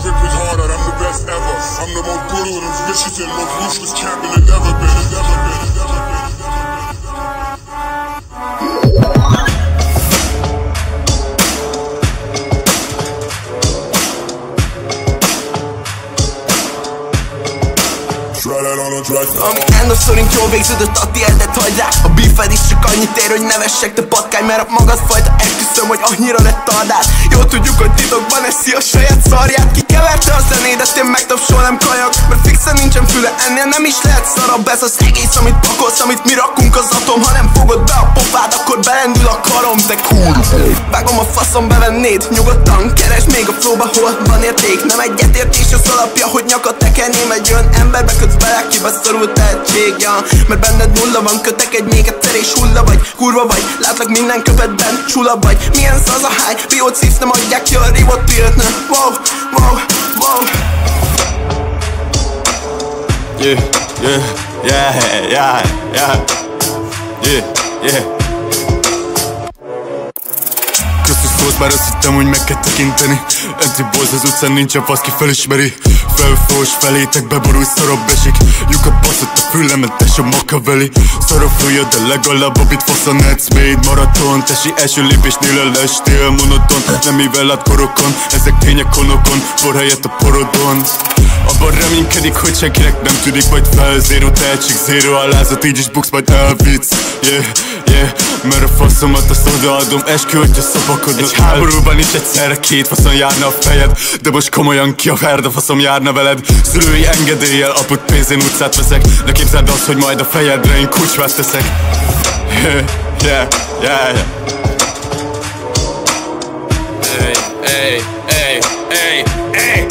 rip it harder, I'm the best ever. I'm the most brutal and vicious and most ruthless champion that ever been. Ami Endo szerint jól végződött, a tiédet hagyd rá. A beefed is csak annyit ér, hogy nevessek te patkány, mert a magadfajta esküszöm, hogy annyira lett tardát. Jól tudjuk, hogy titokban eszi a saját szarját. Kikeverte a zenédet, én megtapsolom kajak, mert fixen nincsen füle, ennél nem is lehet szarabb. Ez az egész, amit pakolsz, amit mi rakunk az atom. Ha nem fogod be a pofád, akkor belendül a karom, te kurva. Vágom a faszom, bevennéd, nyugodtan keresd még a flowba, hol van érték. Nem egyetértés az alapja, hogy nyakat tekerném egy olyan emberbe, kötsz bele, kibeszorult tehetség, ja. Mert benned nulla van, kötek egy még egyszer és hulla vagy. Kurva vagy, látlak minden köpetben, csula vagy. Milyen szaz a high, biót szívsz, nem adják ki a rívot tiltne. Wow, wow, wow. Yeah, yeah, yeah, yeah, yeah, yeah, yeah. Szólsz, már azt hittem, hogy meg kell tekinteni. Anti-boys az utcán nincsen fasz, ki felismeri. Felfós felétek beborulj, szarabb esik. Lyukat baszott a fülemet, tes a Machiavelli. Szarabb füljöd, de legalább abit faszon edsz. Made maraton, tesi első lépésnél lestél monoton. Nem mivel át korokon, ezek tények konokon. Bor helyett a porodon. Abban reménykedik, hogy senkinek nem tűnik, majd fel. Zero tehetség, zero alázat, így is buksz, majd elvitsz. Yeah, yeah, mert a faszomat azt odaadom. Eskü, hogyha szopakodnak. Egy háborúban is egyszerre két faszon járna a fejed. De most komolyan ki a verd, faszom járna veled. Szülői engedéllyel, apud pénzén utcát veszek. De képzeld azt, hogy majd a fejedre én kucsvát teszek. Yeah, yeah, yeah, yeah. Hey, hey, hey, hey, hey.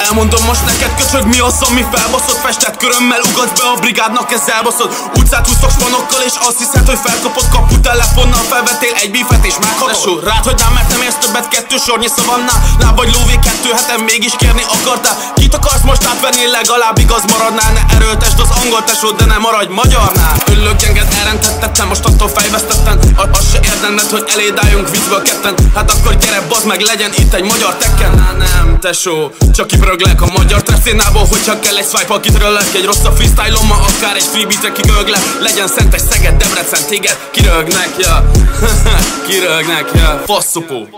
Elmondom most neked, köcsög, mi az, ami felbaszott. Festett körömmel ugatsz be a brigádnak, ez elbaszott. Utcát húztok spanokkal és azt hiszed, hogy felkapod kapu telefonnal. Felvettél egy bífet és meghalod. Rád, hogy nem, mert nem érsz többet, kettő sornyi szavannál. Láb vagy lóvé, kettő heten mégis kérni akartál. Kit akarsz most átvenni, legalább igaz maradnál. Ne erőltesd az angol tesód, de ne maradj magyarnál. Öllök gyenged, elrentettettem, most attól fejvesztettem. Azt se érdemled, hogy eléd álljunk viccből ketten. Hát akkor gyere, bazd meg, legyen itt egy magyar tekken. Nem, tesó, csak kibröglek a magyar treszénából, hogyha kell egy swipe-al kitöröllek. Egy rosszabb freestyle-ommal, akár egy freebeatre kigöglek. Legyen Szentes, Szeged, Debrecen, téged kirögnek, ja. Kirögnek, ja. Faszopó.